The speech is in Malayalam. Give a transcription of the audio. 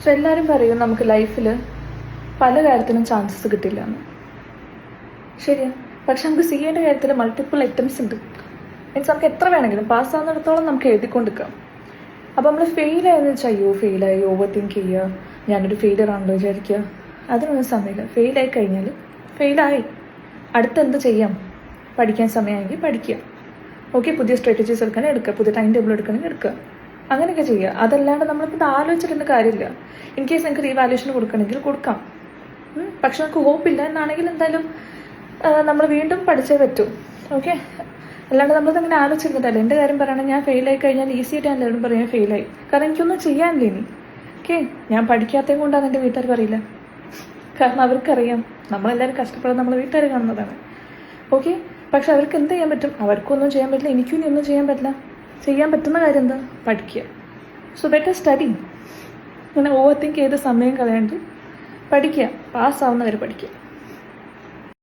സോ എല്ലാവരും പറയും നമുക്ക് ലൈഫിൽ പല കാര്യത്തിനും ചാൻസസ് കിട്ടില്ല എന്ന്. ശരിയാണ്. പക്ഷെ നമുക്ക് CAയുടെ കാര്യത്തിൽ മൾട്ടിപ്പിൾ അറ്റംപ്റ്റ്സ് ഉണ്ട്. മീൻസ് നമുക്ക് എത്ര വേണമെങ്കിലും പാസ്സാകുന്നിടത്തോളം നമുക്ക് എഴുതിക്കൊണ്ടിരിക്കാം. അപ്പോൾ നമ്മൾ ഫെയിലായെന്ന് വെച്ചാൽ അയ്യോ ഫെയിലായി ഓവർ തിങ്ക് ചെയ്യുക, ഞാനൊരു ഫെയിലർ ആണല്ലോ വിചാരിക്കുക. അതിനൊന്നും സമയമില്ല. ഫെയിലായി കഴിഞ്ഞാൽ ഫെയിലായി, അടുത്തെന്ത് ചെയ്യാം? പഠിക്കാൻ സമയമാണെങ്കിൽ പഠിക്കുക. ഓക്കെ, പുതിയ സ്ട്രാറ്റജീസ് എടുക്കണമെങ്കിൽ എടുക്കുക, പുതിയ ടൈം ടേബിൾ എടുക്കണമെങ്കിൽ എടുക്കുക, അങ്ങനെയൊക്കെ ചെയ്യുക. അതല്ലാണ്ട് നമ്മളിപ്പോൾ ഇത് ആലോചിച്ചിട്ടൊന്നും കാര്യമില്ല. ഇൻ കേസ് നിങ്ങൾക്ക് റീവാലുവേഷൻ കൊടുക്കണമെങ്കിൽ കൊടുക്കാം. പക്ഷെ നമുക്ക് ഹോപ്പില്ല എന്നാണെങ്കിൽ എന്തായാലും നമ്മൾ വീണ്ടും പഠിച്ചേ പറ്റൂ. ഓക്കെ, അല്ലാണ്ട് നമ്മളിതങ്ങനെ ആലോചിച്ചിരുന്നിട്ടല്ല. എൻ്റെ കാര്യം പറയുകയാണെങ്കിൽ ഞാൻ ഫെയിലായി കഴിഞ്ഞാൽ ഈസിയായിട്ട് ഞാൻ എല്ലാവരും പറയാൻ ഫെയിലായി. കാരണം എനിക്കൊന്നും ചെയ്യാനില്ല ഇനി. ഓക്കെ, ഞാൻ പഠിക്കാത്തത് കൊണ്ടാണ് എൻ്റെ വീട്ടുകാർ പറയില്ല. കാരണം അവർക്കറിയാം നമ്മളെല്ലാവരും കഷ്ടപ്പെടുന്നത് നമ്മളെ വീട്ടുകാർ കാണുന്നതാണ്. ഓക്കെ, പക്ഷെ അവർക്ക് എന്ത് ചെയ്യാൻ പറ്റും? അവർക്കൊന്നും ചെയ്യാൻ പറ്റില്ല, എനിക്കും ഇനി ഒന്നും ചെയ്യാൻ പറ്റില്ല. ചെയ്യാൻ പറ്റുന്ന കാര്യം എന്താ? പഠിക്കുക. So better study. ഇങ്ങനെ ഓവർ തിങ്ക് ചെയ്ത് സമയം കളയാണ്ട് പഠിക്കുക, പാസ്സാവുന്നവരെ പഠിക്കുക.